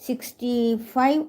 65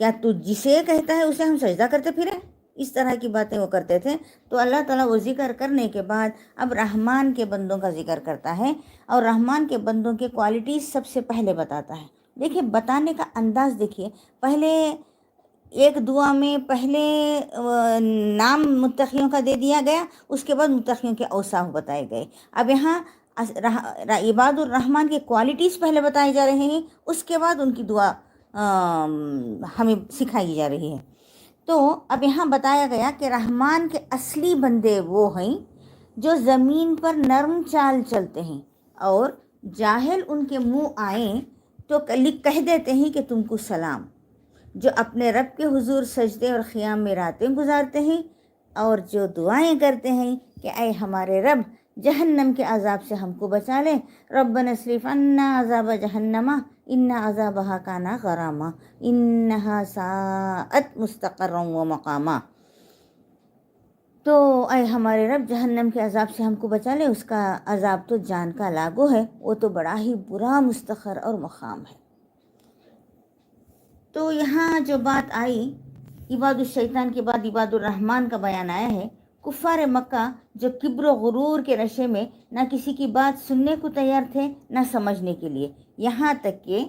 کیا تو جسے کہتا ہے اسے ہم سجدہ کرتے پھریں؟ اس طرح کی باتیں وہ کرتے تھے. تو اللہ تعالیٰ وہ ذکر کرنے کے بعد اب رحمان کے بندوں کا ذکر کرتا ہے، اور رحمان کے بندوں کے کوالٹیز سب سے پہلے بتاتا ہے. دیکھیے بتانے کا انداز دیکھیے، پہلے ایک دعا میں پہلے نام متقیوں کا دے دیا گیا، اس کے بعد متقیوں کے اوصاف بتائے گئے. اب یہاں عباد الرحمن کی کوالٹیز پہلے بتائے جا رہے ہیں، اس کے بعد ان کی دعا ہمیں سکھائی جا رہی ہے. تو اب یہاں بتایا گیا کہ رحمان کے اصلی بندے وہ ہیں جو زمین پر نرم چال چلتے ہیں، اور جاہل ان کے منہ آئیں تو کہہ دیتے ہیں کہ تم کو سلام، جو اپنے رب کے حضور سجدے اور قیام میں راتیں گزارتے ہیں، اور جو دعائیں کرتے ہیں کہ اے ہمارے رب جہنم کے عذاب سے ہم کو بچا لے. ربنا اصرف عنا عذاب جہنم ان عذابها کان غراما انہا ساءت مستقرا و مقاما. تو اے ہمارے رب جہنم کے عذاب سے ہم کو بچا لے، اس کا عذاب تو جان کا لاگو ہے، وہ تو بڑا ہی برا مستقر اور مقام ہے. تو یہاں جو بات آئی عباد الشیطان کے بعد عباد الرحمن کا بیان آیا ہے. کفار مکہ جو کبر و غرور کے نشے میں نہ کسی کی بات سننے کو تیار تھے نہ سمجھنے کے لیے، یہاں تک کہ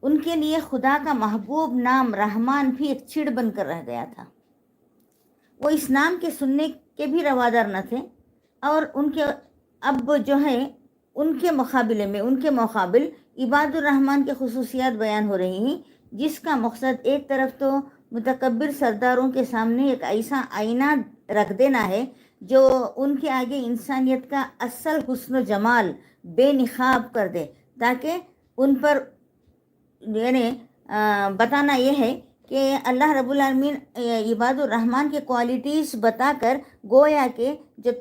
ان کے لیے خدا کا محبوب نام رحمان بھی ایک چڑ بن کر رہ گیا تھا. وہ اس نام کے سننے کے بھی روادار نہ تھے، اور ان کے اب جو ہے ان کے مقابل عباد الرحمن کے خصوصیات بیان ہو رہی ہیں، جس کا مقصد ایک طرف تو متکبر سرداروں کے سامنے ایک ایسا آئینہ رکھ دینا ہے جو ان کے آگے انسانیت کا اصل حسن و جمال بے نقاب کر دے، تاکہ ان پر یعنی بتانا یہ ہے کہ اللہ رب العالمین عباد الرحمن کے کوالٹیز بتا کر گویا کہ جو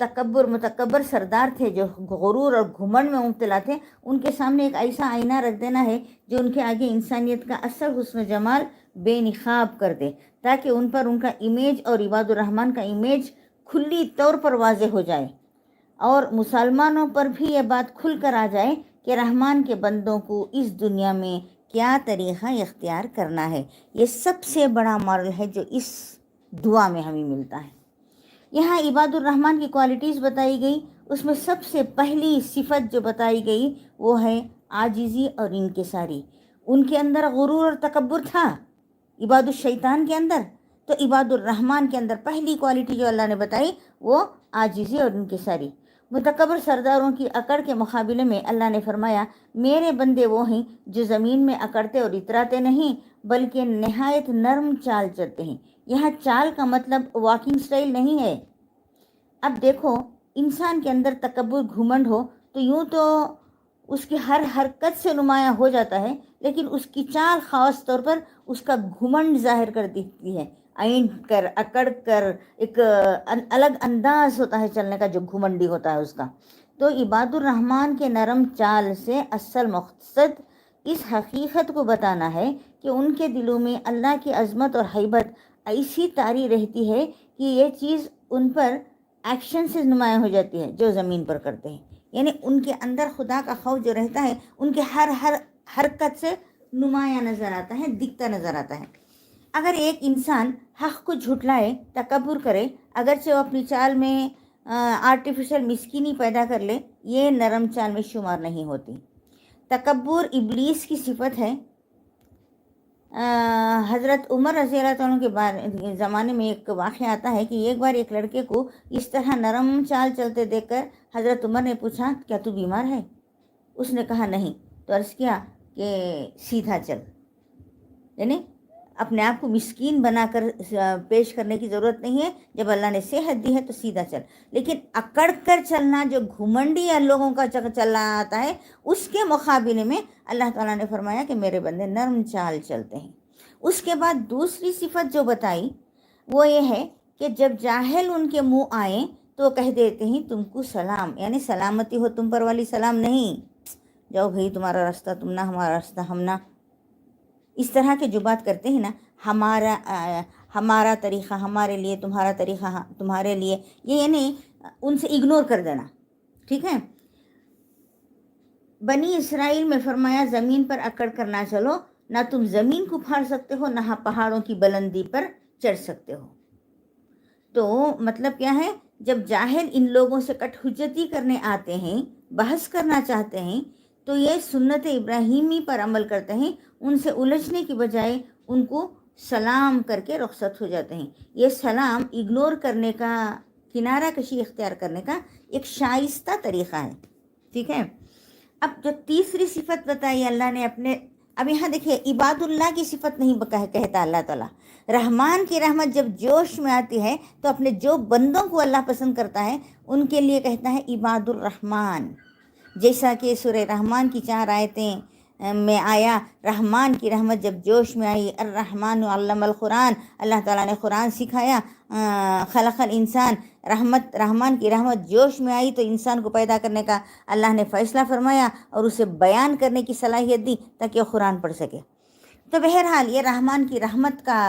متکبر سردار تھے، جو غرور اور گھمنڈ میں مبتلا تھے، ان کے سامنے ایک ایسا آئینہ رکھ دینا ہے جو ان کے آگے انسانیت کا اصل حسن و جمال بے نقاب کر دے، تاکہ ان پر ان کا امیج اور عباد الرحمن کا امیج کھلی طور پر واضح ہو جائے، اور مسلمانوں پر بھی یہ بات کھل کر آ جائے کہ رحمان کے بندوں کو اس دنیا میں کیا طریقہ اختیار کرنا ہے. یہ سب سے بڑا مارل ہے جو اس دعا میں ہمیں ملتا ہے. یہاں عباد الرحمن کی کوالٹیز بتائی گئی، اس میں سب سے پہلی صفت جو بتائی گئی وہ ہے عاجزی اور انکساری. ان کے اندر غرور اور تکبر تھا عباد الشیطان کے اندر، تو عباد الرحمن کے اندر پہلی کوالٹی جو اللہ نے بتائی وہ عاجزی اور انکساری. متکبر سرداروں کی اکڑ کے مقابلے میں اللہ نے فرمایا میرے بندے وہ ہیں جو زمین میں اکڑتے اور اتراتے نہیں بلکہ نہایت نرم چال چلتے ہیں. یہاں چال کا مطلب واکنگ سٹائل نہیں ہے. اب دیکھو انسان کے اندر تکبر گھمنڈ ہو تو یوں تو اس کی ہر حرکت سے نمایاں ہو جاتا ہے، لیکن اس کی چال خاص طور پر اس کا گھمنڈ ظاہر کر دیتی ہے. اینٹ کر اکڑ کر ایک الگ انداز ہوتا ہے چلنے کا جو گھمنڈی ہوتا ہے اس کا. تو عباد الرحمن کے نرم چال سے اصل مقصد اس حقیقت کو بتانا ہے کہ ان کے دلوں میں اللہ کی عظمت اور ہیبت ایسی طاری رہتی ہے کہ یہ چیز ان پر ایکشن سے نمایاں ہو جاتی ہے جو زمین پر کرتے ہیں. یعنی ان کے اندر خدا کا خوف جو رہتا ہے ان کے ہر حرکت سے نمایاں نظر آتا ہے، دکھتا نظر آتا ہے. اگر ایک انسان حق کو جھٹلائے، تکبر کرے، اگرچہ وہ اپنی چال میں آرٹیفیشل مسکینی پیدا کر لے، یہ نرم چال میں شمار نہیں ہوتی. تکبر ابلیس کی صفت ہے. حضرت عمر رضی اللہ عنہ کے زمانے میں ایک واقعہ آتا ہے کہ ایک بار ایک لڑکے کو اس طرح نرم چال چلتے دیکھ کر حضرت عمر نے پوچھا کیا تو بیمار ہے؟ اس نے کہا نہیں. تو عرض کیا کہ سیدھا چل، یعنی اپنے آپ کو مسکین بنا کر پیش کرنے کی ضرورت نہیں ہے. جب اللہ نے صحت دی ہے تو سیدھا چل. لیکن اکڑ کر چلنا جو گھمنڈی لوگوں کا چلنا آتا ہے، اس کے مقابلے میں اللہ تعالیٰ نے فرمایا کہ میرے بندے نرم چال چلتے ہیں. اس کے بعد دوسری صفت جو بتائی وہ یہ ہے کہ جب جاہل ان کے منہ آئیں تو کہہ دیتے ہیں تم کو سلام، یعنی سلامتی ہو تم پر والی سلام نہیں، جاؤ بھائی تمہارا راستہ تم نہ، ہمارا راستہ ہم نہ. اس طرح کے جو بات کرتے ہیں نا، ہمارا طریقہ ہمارے لیے، تمہارا طریقہ تمہارے لیے، یہ یعنی ان سے اگنور کر دینا. ٹھیک ہے. بنی اسرائیل میں فرمایا زمین پر اکڑ کر نہ چلو، نہ تم زمین کو پھاڑ سکتے ہو، نہ پہاڑوں کی بلندی پر چڑھ سکتے ہو۔ تو مطلب کیا ہے، جب جاہل ان لوگوں سے کٹ حجتی کرنے آتے ہیں، بحث کرنا چاہتے ہیں، تو یہ سنت ابراہیمی پر عمل کرتے ہیں، ان سے الجھنے کی بجائے ان کو سلام کر کے رخصت ہو جاتے ہیں۔ یہ سلام اگنور کرنے کا، کنارہ کشی اختیار کرنے کا ایک شائستہ طریقہ ہے، ٹھیک ہے۔ اب جو تیسری صفت بتائی اللہ نے اپنے، اب یہاں دیکھیے عباد اللہ کی صفت نہیں کہتا اللہ تعالیٰ، رحمان کی رحمت جب جوش میں آتی ہے تو اپنے جو بندوں کو اللہ پسند کرتا ہے ان کے لیے کہتا ہے عباد الرحمن، جیسا کہ سورہ رحمان کی 4 آیتیں میں آیا، رحمان کی رحمت جب جوش میں آئی، الرحمن علم القرآن، اللہ تعالیٰ نے قرآن سکھایا، خلق الانسان، رحمان کی رحمت جوش میں آئی تو انسان کو پیدا کرنے کا اللہ نے فیصلہ فرمایا اور اسے بیان کرنے کی صلاحیت دی تاکہ وہ قرآن پڑھ سکے۔ تو بہرحال یہ رحمان کی رحمت کا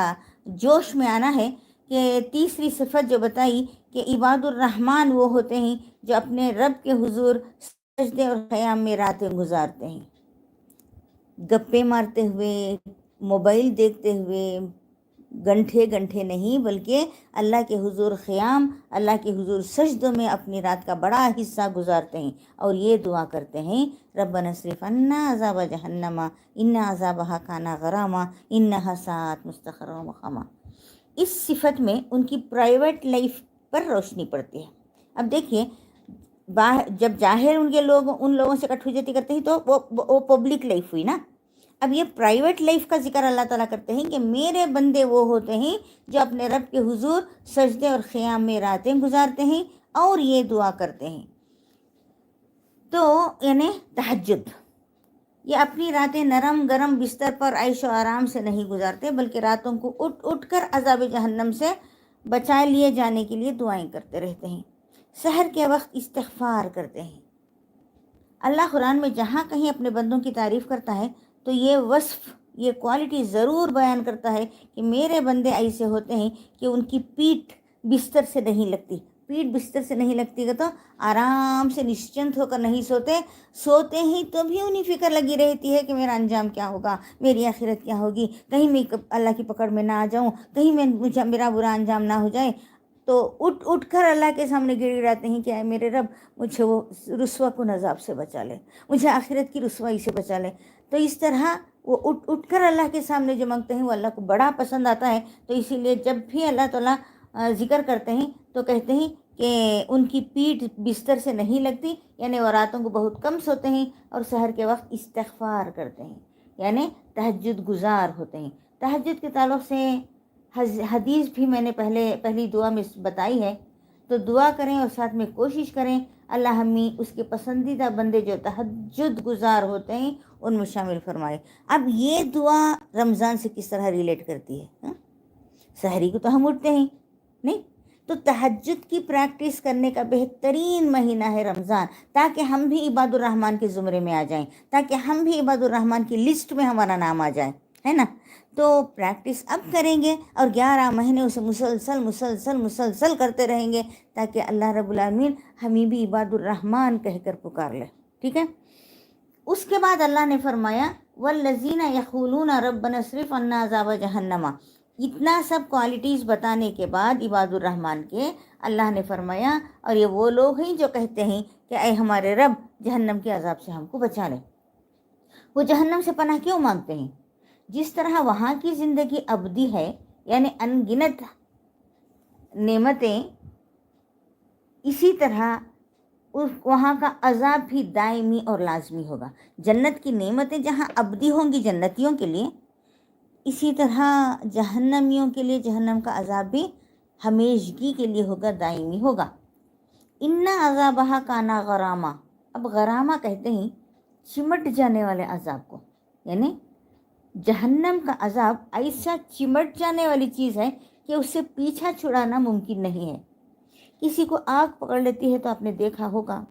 جوش میں آنا ہے کہ تیسری صفت جو بتائی کہ عباد الرحمن وہ ہوتے ہیں جو اپنے رب کے حضور سجدے اور قیام میں راتیں گزارتے ہیں، گپے مارتے ہوئے، موبائل دیکھتے ہوئے، گھنٹے نہیں، بلکہ اللہ کے حضور قیام، اللہ کے حضور سجدوں میں اپنی رات کا بڑا حصہ گزارتے ہیں اور یہ دعا کرتے ہیں، ربنا اصرف عنا عذاب جہنم ان عذابها کان غراما انها ساءت مستقرا ومقاما۔ اس صفت میں ان کی پرائیویٹ لائف پر روشنی پڑتی ہے۔ اب دیکھیے جب جاہر ان لوگوں سے کٹ حجتی کرتے ہیں تو وہ پبلک لائف ہوئی نا، اب یہ پرائیویٹ لائف کا ذکر اللہ تعالیٰ کرتے ہیں کہ میرے بندے وہ ہوتے ہیں جو اپنے رب کے حضور سجدے اور قیام میں راتیں گزارتے ہیں اور یہ دعا کرتے ہیں۔ تو یعنی تہجد، یہ اپنی راتیں نرم گرم بستر پر عیش و آرام سے نہیں گزارتے، بلکہ راتوں کو اٹھ کر عذاب جہنم سے بچا لیے جانے کے لیے دعائیں کرتے رہتے ہیں، سحر کے وقت استغفار کرتے ہیں۔ اللہ قرآن میں جہاں کہیں اپنے بندوں کی تعریف کرتا ہے تو یہ وصف، یہ کوالٹی ضرور بیان کرتا ہے کہ میرے بندے ایسے ہوتے ہیں کہ ان کی پیٹھ بستر سے نہیں لگتی، پیٹھ بستر سے نہیں لگتی تو آرام سے نشچنت ہو کر نہیں سوتے ہیں تو بھی انہیں فکر لگی رہتی ہے کہ میرا انجام کیا ہوگا، میری آخرت کیا ہوگی، کہیں میں اللہ کی پکڑ میں نہ آ جاؤں، کہیں میرا برا انجام نہ ہو جائے۔ تو اٹھ کر اللہ کے سامنے گر گراتے ہیں کہ اے میرے رب مجھے وہ رسوا کن عذاب سے بچا لے، مجھے آخرت کی رسوائی سے بچا لے۔ تو اس طرح وہ اٹھ کر اللہ کے سامنے جو مانگتے ہیں وہ اللہ کو بڑا پسند آتا ہے، تو اسی لیے جب بھی اللہ تعالیٰ ذکر کرتے ہیں تو کہتے ہیں کہ ان کی پیٹھ بستر سے نہیں لگتی، یعنی وہ راتوں کو بہت کم سوتے ہیں اور سحر کے وقت استغفار کرتے ہیں، یعنی تہجد گزار ہوتے ہیں۔ تہجد کے تعلق سے حدیث بھی میں نے پہلی دعا میں بتائی ہے، تو دعا کریں اور ساتھ میں کوشش کریں اللہ ہمیں اس کے پسندیدہ بندے جو تہجد گزار ہوتے ہیں ان میں شامل فرمائے۔ اب یہ دعا رمضان سے کس طرح ریلیٹ کرتی ہے؟ سحری کو تو ہم اٹھتے ہیں نہیں، تو تہجد کی پریکٹس کرنے کا بہترین مہینہ ہے رمضان، تاکہ ہم بھی عباد الرحمن کے زمرے میں آ جائیں، تاکہ ہم بھی عباد الرحمن کی لسٹ میں ہمارا نام آ جائے، ہے نا۔ تو پریکٹس اب کریں گے اور 11 مہینے اسے مسلسل کرتے رہیں گے تاکہ اللہ رب العالمین ہمیں بھی عباد الرحمن کہہ کر پکار لے، ٹھیک ہے۔ اس کے بعد اللہ نے فرمایا والذین یقولون ربنا اصرف عنا عذاب جہنم، اتنا سب کوالٹیز بتانے کے بعد عباد الرحمن کے اللہ نے فرمایا اور یہ وہ لوگ ہیں جو کہتے ہیں کہ اے ہمارے رب جہنم کے عذاب سے ہم کو بچا لے۔ وہ جہنم سے پناہ کیوں مانگتے ہیں؟ جس طرح وہاں کی زندگی ابدی ہے، یعنی ان گنت نعمتیں، اسی طرح وہاں کا عذاب بھی دائمی اور لازمی ہوگا۔ جنت کی نعمتیں جہاں ابدی ہوں گی جنتیوں کے لیے، اسی طرح جہنمیوں کے لیے جہنم کا عذاب بھی ہمیشگی کے لیے ہوگا، دائمی ہوگا۔ ان عذابہا کانا غراما، اب غراما کہتے ہیں چمٹ جانے والے عذاب کو، یعنی جہنم کا عذاب ایسا چمٹ جانے والی چیز ہے کہ اس سے پیچھا چھڑانا ممکن نہیں ہے۔ کسی کو آگ پکڑ لیتی ہے تو آپ نے دیکھا ہوگا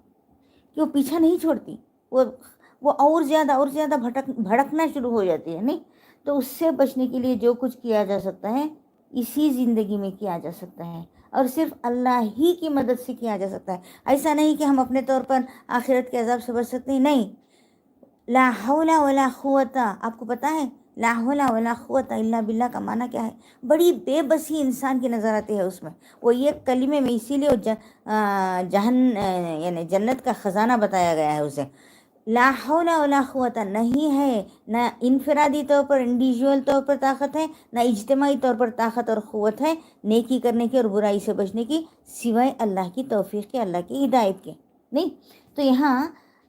کہ وہ پیچھا نہیں چھوڑتی، وہ اور زیادہ بھڑکنا شروع ہو جاتی ہے، نہیں؟ تو اس سے بچنے کے لیے جو کچھ کیا جا سکتا ہے اسی زندگی میں کیا جا سکتا ہے، اور صرف اللہ ہی کی مدد سے کیا جا سکتا ہے۔ ایسا نہیں کہ ہم اپنے طور پر آخرت کے عذاب سے بچ سکتے ہیں، نہیں، لا حول ولا قوت۔ آپ کو پتہ ہے لا حول ولا قوت الا باللہ کا معنی کیا ہے؟ بڑی بے بسی انسان کی نظر آتی ہے اس میں. وہ یہ کلمے میں اسی لیے یعنی جنت کا خزانہ بتایا گیا ہے اسے. لا حول ولا قوت نہیں ہے، نہ انفرادی طور پر انڈیویجول طور پر طاقت ہے، نہ اجتماعی طور پر طاقت اور قوت ہے نیکی کرنے کی اور برائی سے بچنے کی، سوائے اللہ کی توفیق کے، اللہ کی ہدایت کے. نہیں تو یہاں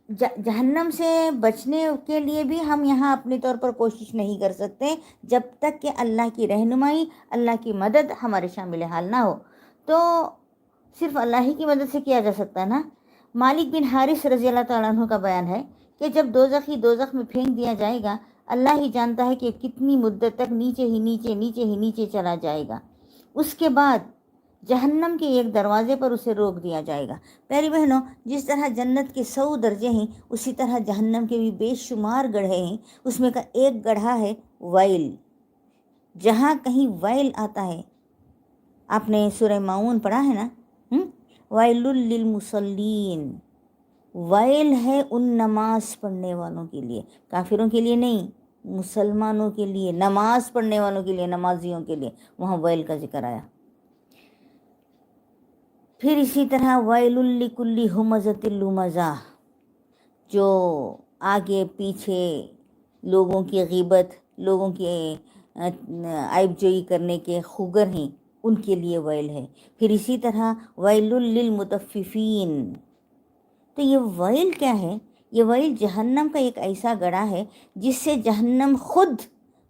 جہنم سے بچنے کے لیے بھی ہم یہاں اپنے طور پر کوشش نہیں کر سکتے جب تک کہ اللہ کی رہنمائی، اللہ کی مدد ہمارے شامل حال نہ ہو. تو صرف اللہ ہی کی مدد سے کیا جا سکتا ہے نا. مالک بن حارث رضی اللہ تعالیٰ عنہ کا بیان ہے کہ جب دوزخی دوزخ میں پھینک دیا جائے گا، اللہ ہی جانتا ہے کہ کتنی مدت تک نیچے ہی نیچے نیچے ہی نیچے چلا جائے گا. اس کے بعد جہنم کے ایک دروازے پر اسے روک دیا جائے گا. پیاری بہنوں، جس طرح جنت کے 100 درجے ہیں، اسی طرح جہنم کے بھی بے شمار گڑھے ہیں. اس میں کا ایک گڑھا ہے ویل. جہاں کہیں ویل آتا ہے، آپ نے سورہ ماؤن پڑھا ہے نا، ویل للمصلین، ویل ہے ان نماز پڑھنے والوں کے لیے، کافروں کے لیے نہیں، مسلمانوں کے لیے، نماز پڑھنے والوں کے لیے، نمازیوں کے لیے وہاں ویل کا ذکر آیا. پھر اسی طرح ویل لکل ہمزۃ لمزہ، جو آگے پیچھے لوگوں کی غیبت، لوگوں کی عیب جوئی کرنے کے خوگر ہیں، ان کے لیے ویل ہے. پھر اسی طرح ویل للمطففین. تو یہ ویل کیا ہے؟ یہ ویل جہنم کا ایک ایسا گڑھا ہے جس سے جہنم خود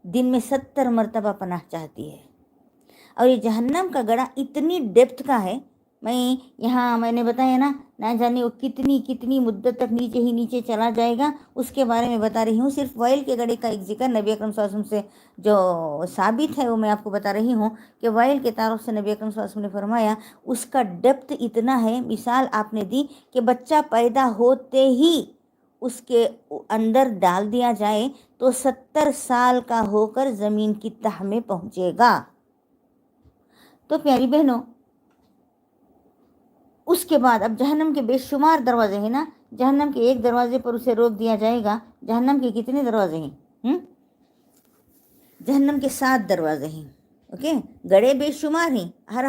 دن میں 70 مرتبہ پناہ چاہتی ہے. اور یہ جہنم کا گڑھا اتنی ڈیپتھ کا ہے، میں نے بتایا نا، نہ جانے وہ کتنی مدت تک نیچے ہی نیچے چلا جائے گا، اس کے بارے میں بتا رہی ہوں. صرف ویل کے گڑھے کا ایک ذکر نبی اکرم صلی اللہ علیہ وسلم سے جو ثابت ہے وہ میں آپ کو بتا رہی ہوں کہ ویل کے تعلق سے نبی اکرم صلی اللہ علیہ وسلم نے فرمایا اس کا ڈیپتھ اتنا ہے. مثال آپ نے دی کہ بچہ پیدا ہوتے ہی اس کے اندر ڈال دیا جائے تو 70 سال کا ہو کر زمین کی تہ میں پہنچے گا. تو پیاری بہنوں، اس کے بعد اب جہنم کے بے شمار دروازے ہیں نا. جہنم کے ایک دروازے پر اسے روک دیا جائے گا. جہنم کے کتنے دروازے ہیں؟ جہنم کے 7 دروازے ہیں. اوکے، گڑھے بے شمار ہیں. ہر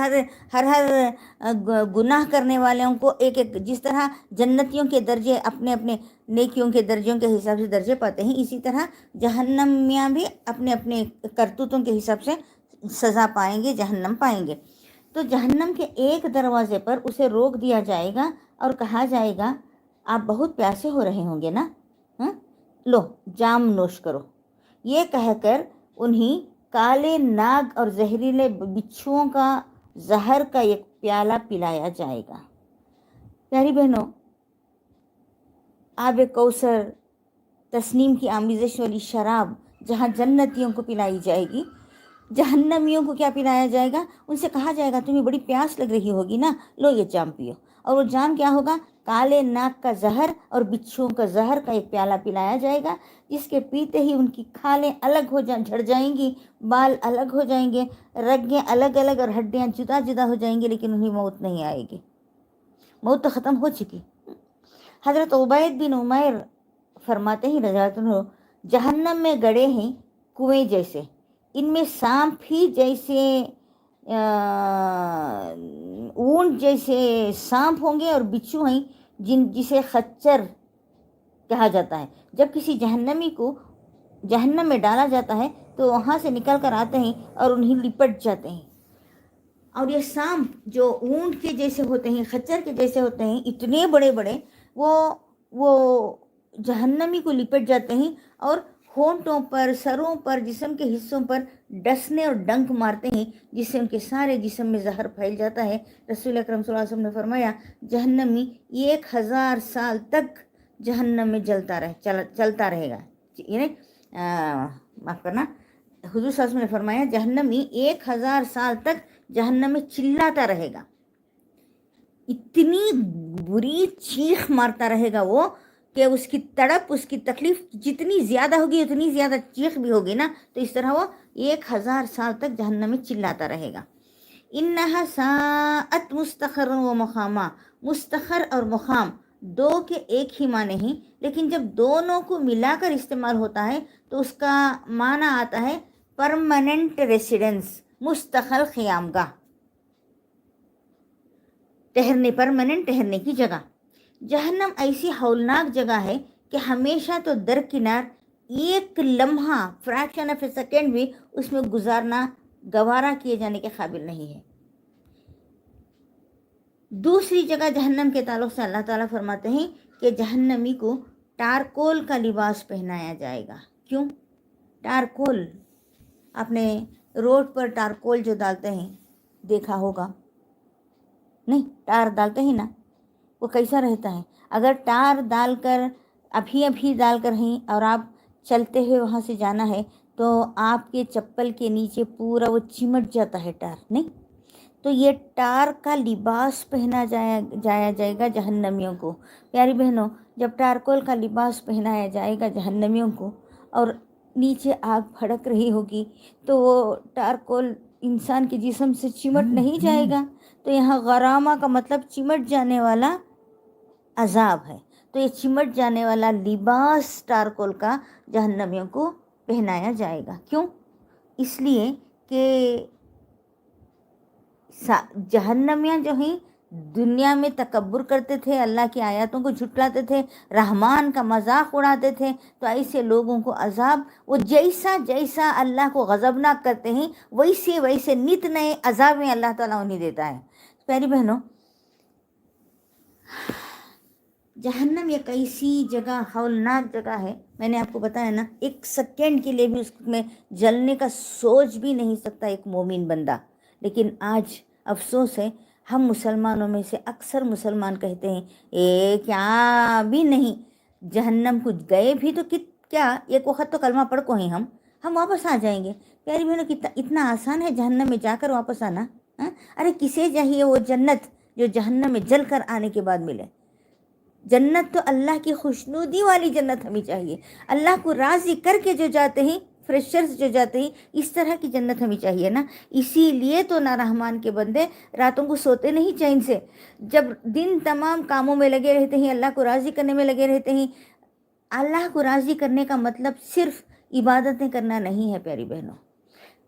گناہ کرنے والوں کو ایک ایک، جس طرح جنتیوں کے درجے اپنے اپنے نیکیوں کے درجوں کے حساب سے درجے پاتے ہیں، اسی طرح جہنمیاں بھی اپنے اپنے کرتوتوں کے حساب سے سزا پائیں گے، جہنم پائیں گے. تو جہنم کے ایک دروازے پر اسے روک دیا جائے گا اور کہا جائے گا آپ بہت پیاسے ہو رہے ہوں گے نا، لو جام نوش کرو. یہ کہہ کر انہیں کالے ناگ اور زہریلے بچھوؤں کا زہر کا ایک پیالہ پلایا جائے گا. پیاری بہنوں، آب کوثر، تسنیم کی آمیزش والی شراب جہاں جنتیوں کو پلائی جائے گی، جہنمیوں کو کیا پلایا جائے گا؟ ان سے کہا جائے گا تمہیں بڑی پیاس لگ رہی ہوگی نا، لو یہ جام پیو. اور وہ جام کیا ہوگا؟ کالے ناک کا زہر اور بچھوؤں کا زہر کا ایک پیالہ پلایا جائے گا، جس کے پیتے ہی ان کی کھالیں الگ جھڑ جائیں گی، بال الگ ہو جائیں گے، رگیں الگ الگ اور ہڈیاں جدا جدا ہو جائیں گی، لیکن انہیں موت نہیں آئے گی. موت تو ختم ہو چکی. حضرت عبید بن عمیر فرماتے ہیں رضی اللہ عنہ، جہنم میں گڑھے ہیں کنویں جیسے، ان میں سانپ ہی جیسے اونٹ جیسے سانپ ہوں گے، اور بچھو ہیں جسے خچر کہا جاتا ہے. جب کسی جہنمی کو جہنم میں ڈالا جاتا ہے تو وہاں سے نکل کر آتے ہیں اور انہیں لپٹ جاتے ہیں. اور یہ سانپ جو اونٹ کے جیسے ہوتے ہیں، خچر کے جیسے ہوتے ہیں، اتنے بڑے بڑے، وہ جہنمی کو لپٹ جاتے ہیں اور ہونٹوں پر، سروں پر، جسم کے حصوں پر ڈسنے اور ڈنک مارتے ہیں، جس سے ان کے سارے جسم میں زہر پھیل جاتا ہے. رسول اکرم صلی اللہ علیہ وسلم نے فرمایا جہنمی 1000 سال تک جہنم میں چلتا رہے گا. یعنی معاف کرنا، حضور صلی اللہ علیہ وسلم نے فرمایا جہنمی 1000 سال تک جہنم میں چلاتا رہے گا. اتنی بری چیخ مارتا رہے گا وہ کہ اس کی تڑپ، اس کی تکلیف جتنی زیادہ ہوگی اتنی زیادہ چیخ بھی ہوگی نا. تو اس طرح وہ 1000 سال تک جہنم میں چلاتا رہے گا. انہا ساعت مستقر و مقامہ، مستقر اور مقام دو کے ایک ہی معنی ہیں، لیکن جب دونوں کو ملا کر استعمال ہوتا ہے تو اس کا معنی آتا ہے پرماننٹ ریسیڈنس، مستقل قیام گاہ، پرماننٹ ٹھہرنے کی جگہ۔ جہنم ایسی ہولناک جگہ ہے کہ ہمیشہ تو درکنار ایک لمحہ، فریکشن آف اے سیکنڈ بھی اس میں گزارنا گوارا کیے جانے کے قابل نہیں ہے۔ دوسری جگہ جہنم کے تعلق سے اللہ تعالیٰ فرماتے ہیں کہ جہنمی کو ٹارکول کا لباس پہنایا جائے گا۔ کیوں؟ ٹارکول، آپ نے روڈ پر ٹارکول جو ڈالتے ہیں دیکھا ہوگا، نہیں ٹار ڈالتے ہیں نا، وہ کیسا رہتا ہے؟ اگر ٹار ڈال کر ابھی ڈال کر ہیں اور آپ چلتے ہوئے وہاں سے جانا ہے تو آپ کے چپل کے نیچے پورا وہ چمٹ جاتا ہے ٹار، نہیں؟ تو یہ ٹار کا لباس پہنا جائے گا جہنمیوں کو۔ پیاری بہنوں، جب ٹارکول کا لباس پہنایا جائے گا جہنمیوں کو اور نیچے آگ بھڑک رہی ہوگی تو وہ ٹارکول انسان کے جسم سے چمٹ نہیں جائے گا۔ تو یہاں غرامہ کا مطلب چمٹ جانے والا عذاب ہے۔ تو یہ چمٹ جانے والا لباس ٹارکول کا جہنمیوں کو پہنایا جائے گا۔ کیوں؟ اس لیے کہ جہنمیاں جو ہیں دنیا میں تکبر کرتے تھے، اللہ کی آیاتوں کو جھٹلاتے تھے، رحمان کا مذاق اڑاتے تھے، تو ایسے لوگوں کو عذاب وہ جیسا اللہ کو غضبناک کرتے ہیں ویسے نت نئے عذابیں اللہ تعالیٰ انہیں دیتا ہے۔ پیاری بہنوں، جہنم ایک ایسی جگہ، ہولناک جگہ ہے، میں نے آپ کو بتایا نا، ایک سیکنڈ کے لیے بھی اس میں جلنے کا سوچ بھی نہیں سکتا ایک مومن بندہ۔ لیکن آج افسوس ہے، ہم مسلمانوں میں سے اکثر مسلمان کہتے ہیں کیا بھی نہیں، جہنم کو گئے بھی تو کیا ایک وقت تو کلمہ پڑھ کو ہیں ہم واپس آ جائیں گے۔ پیاری بہنوں، اتنا آسان ہے جہنم میں جا کر واپس آنا؟ ارے کسے چاہیے وہ جنت جو جہنم میں جل کر آنے کے بعد ملے؟ جنت تو اللہ کی خوشنودی والی جنت ہمیں چاہیے، اللہ کو راضی کر کے جو جاتے ہیں، فریشرز جو جاتے ہیں، اس طرح کی جنت ہمیں چاہیے نا۔ اسی لیے تو نارحمان کے بندے راتوں کو سوتے نہیں چین سے، جب دن تمام کاموں میں لگے رہتے ہیں، اللہ کو راضی کرنے میں لگے رہتے ہیں۔ اللہ کو راضی کرنے کا مطلب صرف عبادتیں کرنا نہیں ہے پیاری بہنوں۔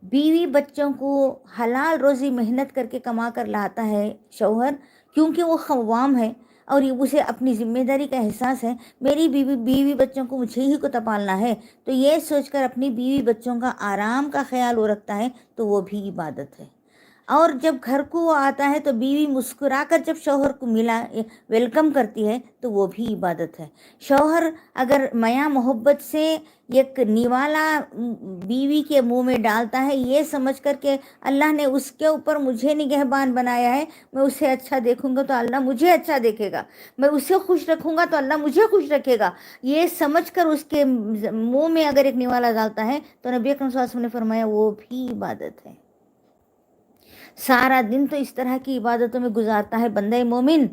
بیوی بچوں کو حلال روزی محنت کر کے کما کر لاتا ہے شوہر، کیونکہ وہ خوام ہے اور اسے اپنی ذمہ داری کا احساس ہے، میری بیوی بچوں کو مجھے ہی کو پالنا ہے، تو یہ سوچ کر اپنی بیوی بچوں کا آرام کا خیال وہ رکھتا ہے، تو وہ بھی عبادت ہے۔ اور جب گھر کو وہ آتا ہے تو بیوی مسکرا کر جب شوہر کو ویلکم کرتی ہے تو وہ بھی عبادت ہے۔ شوہر اگر میاں محبت سے ایک نیوالا بیوی کے منہ میں ڈالتا ہے، یہ سمجھ کر کہ اللہ نے اس کے اوپر مجھے نگہبان بنایا ہے، میں اسے اچھا دیکھوں گا تو اللہ مجھے اچھا دیکھے گا، میں اسے خوش رکھوں گا تو اللہ مجھے خوش رکھے گا، یہ سمجھ کر اس کے منہ میں اگر ایک نیوالا ڈالتا ہے تو نبی اکرم صلی اللہ علیہ وسلم نے فرمایا وہ بھی عبادت ہے۔ سارا دن تو اس طرح کی عبادتوں میں گزارتا ہے بندہ مومن،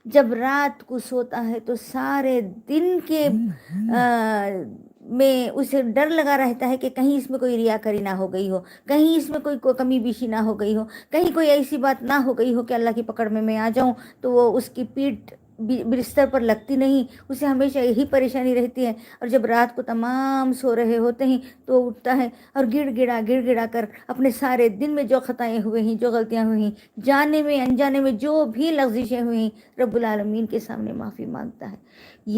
جب رات کو سوتا ہے تو سارے دن کے میں اسے ڈر لگا رہتا ہے کہ کہیں اس میں کوئی ریاکاری نہ ہو گئی ہو، کہیں اس میں کوئی کمی بیشی نہ ہو گئی ہو، کہیں کوئی ایسی بات نہ ہو گئی ہو کہ اللہ کی پکڑ میں آ جاؤں تو وہ اس کی پیٹھ بستر پر لگتی نہیں، اسے ہمیشہ یہی پریشانی رہتی ہے۔ اور جب رات کو تمام سو رہے ہوتے ہیں تو وہ اٹھتا ہے اور گڑ گڑا کر اپنے سارے دن میں جو خطائیں ہوئے ہیں، جو غلطیاں ہوئی ہیں، جانے میں انجانے میں جو بھی لغزشیں ہوئی ہیں، رب العالمین کے سامنے معافی مانگتا ہے۔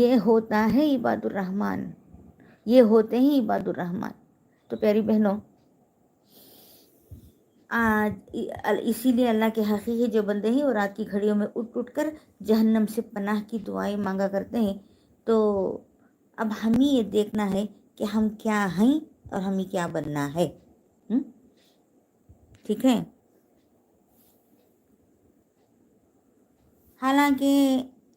یہ ہوتا ہے عباد الرحمن، یہ ہوتے ہیں عباد الرحمن۔ تو پیاری بہنوں، اسی لیے اللہ کے حقیقی جو بندے ہیں وہ رات کی گھڑیوں میں اٹھ کر جہنم سے پناہ کی دعائیں مانگا کرتے ہیں۔ تو اب ہمیں یہ دیکھنا ہے کہ ہم کیا ہیں اور ہمیں کیا بننا ہے، ٹھیک ہے؟ حالانکہ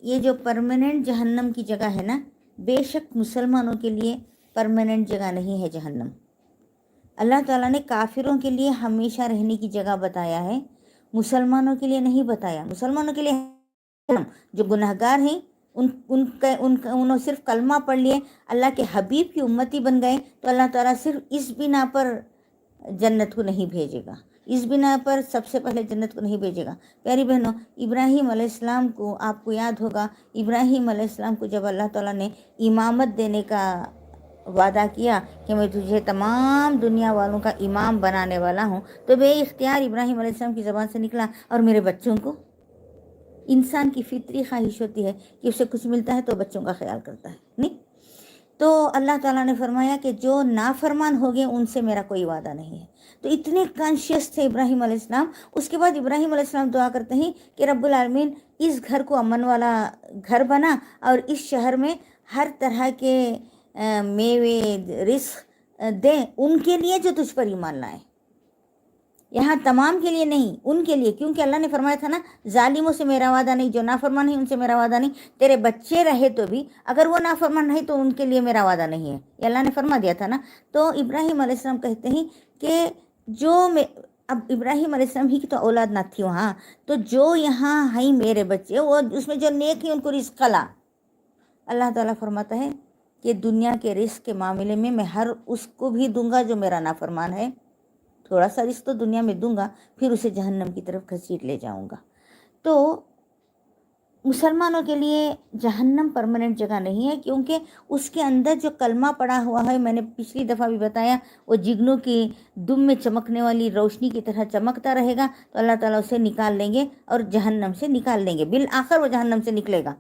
یہ جو پرماننٹ جہنم کی جگہ ہے نا، بے شک مسلمانوں کے لیے پرماننٹ جگہ نہیں ہے جہنم۔ اللہ تعالیٰ نے کافروں کے لیے ہمیشہ رہنے کی جگہ بتایا ہے، مسلمانوں کے لیے نہیں بتایا۔ مسلمانوں کے لیے جو گنہگار ہیں انہوں صرف کلمہ پڑھ لیے، اللہ کے حبیب کی امتی بن گئے، تو اللہ تعالیٰ صرف اس بنا پر جنت کو نہیں بھیجے گا، اس بنا پر سب سے پہلے جنت کو نہیں بھیجے گا۔ پیاری بہنوں، ابراہیم علیہ السلام کو آپ کو یاد ہوگا، ابراہیم علیہ السلام کو جب اللہ تعالیٰ نے امامت دینے کا وعدہ کیا کہ میں تجھے تمام دنیا والوں کا امام بنانے والا ہوں، تو بے اختیار ابراہیم علیہ السلام کی زبان سے نکلا، اور میرے بچوں کو۔ انسان کی فطری خواہش ہوتی ہے کہ اسے کچھ ملتا ہے تو بچوں کا خیال کرتا ہے، نہیں؟ تو اللہ تعالیٰ نے فرمایا کہ جو نافرمان ہو گئے ان سے میرا کوئی وعدہ نہیں ہے۔ تو اتنے کانشیس تھے ابراہیم علیہ السلام۔ اس کے بعد ابراہیم علیہ السلام دعا کرتے ہیں کہ رب العالمین اس گھر کو امن والا گھر بنا، اور اس شہر میں ہر طرح کے میوے رزق دے ان کے لیے جو تجھ پر ایمان لائے، یہاں تمام کے لیے نہیں، ان کے لیے، کیونکہ اللہ نے فرمایا تھا نا ظالموں سے میرا وعدہ نہیں، جو نافرمان ہے ان سے میرا وعدہ نہیں۔ تیرے بچے رہے تو بھی اگر وہ نافرمان نہیں تو ان کے لیے میرا وعدہ نہیں ہے، یہ اللہ نے فرما دیا تھا نا۔ تو ابراہیم علیہ السلام کہتے ہیں کہ اب ابراہیم علیہ السلام ہی کی تو اولاد نہ تھی وہاں، تو جو یہاں ہیں میرے بچے، وہ اس میں جو نیک ہیں ان کو رزق لا۔ اللہ تعالیٰ فرماتا ہے کہ دنیا کے رزق کے معاملے میں ہر اس کو بھی دوں گا جو میرا نافرمان ہے، تھوڑا سا رزق تو دنیا میں دوں گا، پھر اسے جہنم کی طرف گھسیٹ لے جاؤں گا۔ تو مسلمانوں کے لیے جہنم پرماننٹ جگہ نہیں ہے، کیونکہ اس کے اندر جو کلمہ پڑا ہوا ہے، میں نے پچھلی دفعہ بھی بتایا، وہ جگنوں کی دم میں چمکنے والی روشنی کی طرح چمکتا رہے گا، تو اللہ تعالیٰ اسے نکال لیں گے اور جہنم سے نکال لیں گے، بالآخر وہ جہنم سے نکلے گا۔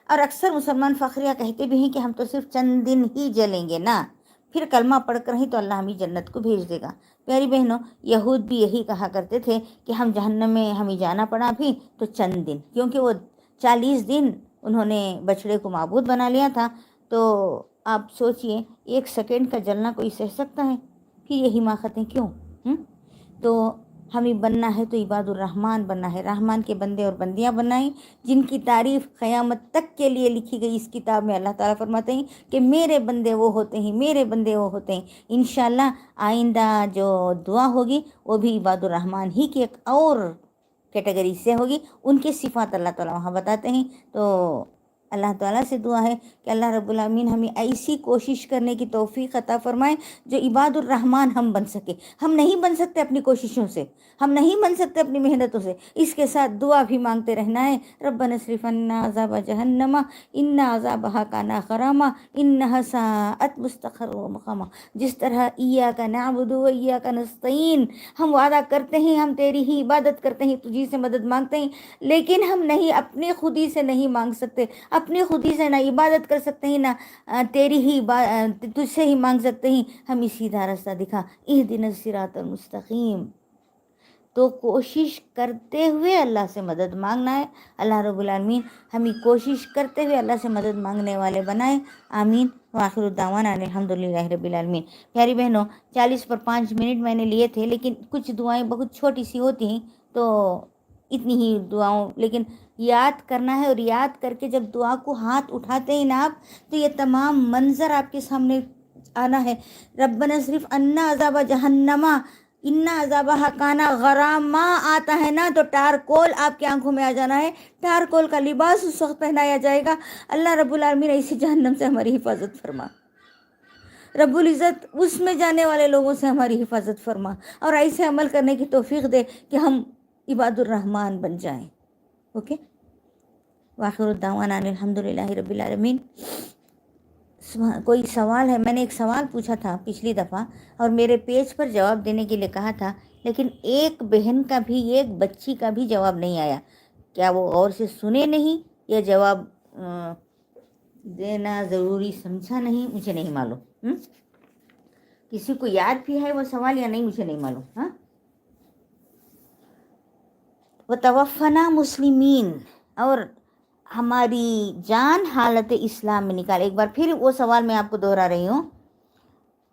اور اکثر مسلمان فخریہ کہتے بھی ہیں کہ ہم تو صرف چند دن ہی جلیں گے نا، پھر کلمہ پڑھ کر ہی تو اللہ ہمیں جنت کو بھیج دے گا۔ پیاری بہنوں، یہود بھی یہی کہا کرتے تھے کہ ہم جہنم میں ہمیں جانا پڑا بھی تو چند دن، کیونکہ وہ 40 دن انہوں نے بچڑے کو معبود بنا لیا تھا۔ تو آپ سوچئے 1 سیکنڈ کا جلنا کوئی سہ سکتا ہے؟ پھر یہ حماقتیں کیوں؟ تو ہمیں بننا ہے تو عباد الرحمن بننا ہے، رحمان کے بندے اور بندیاں بنائیں، جن کی تعریف قیامت تک کے لیے لکھی گئی اس کتاب میں۔ اللہ تعالیٰ فرماتے ہیں کہ میرے بندے وہ ہوتے ہیں، میرے بندے وہ ہوتے ہیں۔ انشاءاللہ آئندہ جو دعا ہوگی وہ بھی عباد الرحمن ہی کی ایک اور کیٹیگری سے ہوگی، ان کے صفات اللہ تعالیٰ وہاں بتاتے ہیں۔ تو اللہ تعالیٰ سے دعا ہے کہ اللہ رب العالمین ہمیں ایسی کوشش کرنے کی توفیق عطا فرمائے جو عباد الرحمن ہم بن سکے۔ ہم نہیں بن سکتے اپنی کوششوں سے، ہم نہیں بن سکتے اپنی محنتوں سے، اس کے ساتھ دعا بھی مانگتے رہنا ہے۔ ربنا اصرف عنا عذاب جہنم ان عذابها کان غراما انها ساءت مستقرا ومقاما۔ جس طرح ایاک نعبد و ایاک نستعین، ہم وعدہ کرتے ہیں، ہم تیری ہی عبادت کرتے ہیں، تجھی سے مدد مانگتے ہیں، لیکن ہم نہیں اپنے خودی سے نہیں مانگ سکتے، اپنی خودی سے نہ عبادت کر سکتے ہیں، نہ تیری ہی تجھ سے ہی مانگ سکتے ہیں، ہمیں سیدھا راستہ دکھا، اہدنا الصراط المستقیم۔ تو کوشش کرتے ہوئے اللہ سے مدد مانگنا ہے۔ اللہ رب العالمین ہمیں کوشش کرتے ہوئے اللہ سے مدد مانگنے والے بنائے، آمین۔ وآخر دعوانا الحمدللہ رب العالمین۔ پیاری بہنوں، 40 پر 5 منٹ میں نے لیے تھے، لیکن کچھ دعائیں بہت چھوٹی سی ہوتی ہیں، تو اتنی ہی دعاؤں، لیکن یاد کرنا ہے، اور یاد کر کے جب دعا کو ہاتھ اٹھاتے ہیں نا آپ، تو یہ تمام منظر آپ کے سامنے آنا ہے۔ ربنا اصرف عنا عذاب جہنم ان عذابها کان غراما آتا ہے نا، تو ٹارکول آپ کی آنکھوں میں آ جانا ہے، ٹارکول کا لباس اس وقت پہنایا جائے گا۔ اللہ رب العالمین ایسی جہنم سے ہماری حفاظت فرما، رب العزت اس میں جانے والے لوگوں سے ہماری حفاظت فرما، اور ایسے عمل کرنے کی توفیق دے کہ ہم عباد الرحمن بن جائیں۔ اوکے، وآخر الدعوانا الحمدللہ رب العالمین۔ کوئی سوال ہے؟ میں نے ایک سوال پوچھا تھا پچھلی دفعہ اور میرے پیج پر جواب دینے کے لیے کہا تھا، لیکن ایک بہن کا بھی، ایک بچی کا بھی جواب نہیں آیا۔ کیا وہ غور سے سنے نہیں یا جواب دینا ضروری سمجھا نہیں؟ مجھے نہیں معلوم۔ کسی کو یاد بھی ہے وہ سوال یا نہیں، مجھے نہیں معلوم۔ ہاں، وتوفنا مسلمین، اور ہماری جان حالت اسلام میں نکال۔ ایک بار پھر وہ سوال میں آپ کو دوہرا رہی ہوں،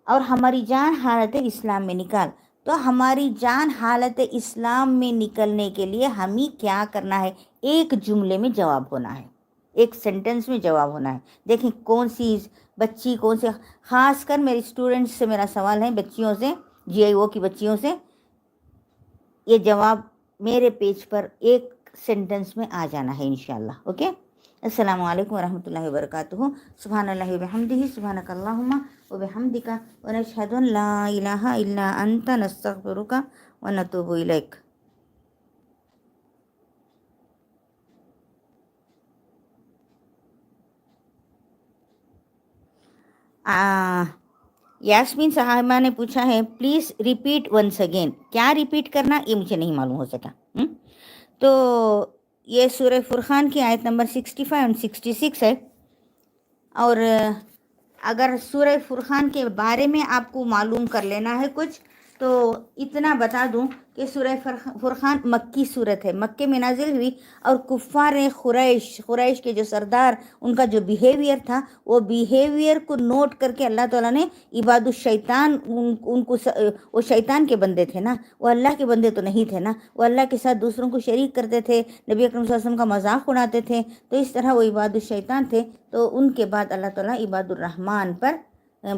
اور ہماری جان حالت اسلام میں نکال۔ تو ہماری جان حالت اسلام میں نکلنے کے لیے ہمیں کیا کرنا ہے؟ ایک جملے میں جواب ہونا ہے، ایک سینٹنس میں جواب ہونا ہے۔ دیکھیں کون سی بچی، کون سے، خاص کر میری اسٹوڈنٹس سے میرا سوال ہے، بچیوں سے، GIO کی بچیوں سے، یہ جواب میرے پیج پر ایک سینٹنس میں آ جانا ہے انشاءاللہ۔ اوکے، السلام علیکم ورحمۃ اللہ وبرکاتہ. سبحان اللہ وبحمدہ سبحانک اللہم وبحمدک ونشہد ان لا الہ الا انت نستغفرک ونتوب الیک. یاسمین صاحبہ نے پوچھا ہے پلیز ریپیٹ ونس اگین. کیا ریپیٹ کرنا یہ مجھے نہیں معلوم ہو سکا. تو یہ سورہ فرقان کی آیت نمبر 65 اور 66 ہے. اور اگر سورہ فرقان کے بارے میں آپ کو معلوم کر لینا ہے کچھ تو اتنا بتا دوں کہ سورہ فرقان مکی صورت ہے، مکے میں نازل ہوئی. اور کفار قریش کے جو سردار ان کا جو بیہیویئر تھا وہ بیہیویئر کو نوٹ کر کے اللہ تعالیٰ نے عباد الشیطان ان کو وہ شیطان کے بندے تھے نا، وہ اللہ کے بندے تو نہیں تھے نا، وہ اللہ کے ساتھ دوسروں کو شریک کرتے تھے، نبی اکرم صلی اللہ علیہ وسلم کا مذاق اڑاتے تھے، تو اس طرح وہ عباد الشیطان تھے. تو ان کے بعد اللہ تعالیٰ عباد الرحمن پر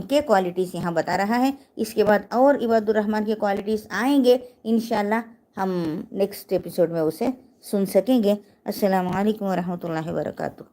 کے کوالٹیز یہاں بتا رہا ہے. اس کے بعد اور عباد الرحمن کے کوالٹیز آئیں گے انشاءاللہ، ہم نیکسٹ ایپیسوڈ میں اسے سن سکیں گے. السلام علیکم ورحمۃ اللہ وبرکاتہ.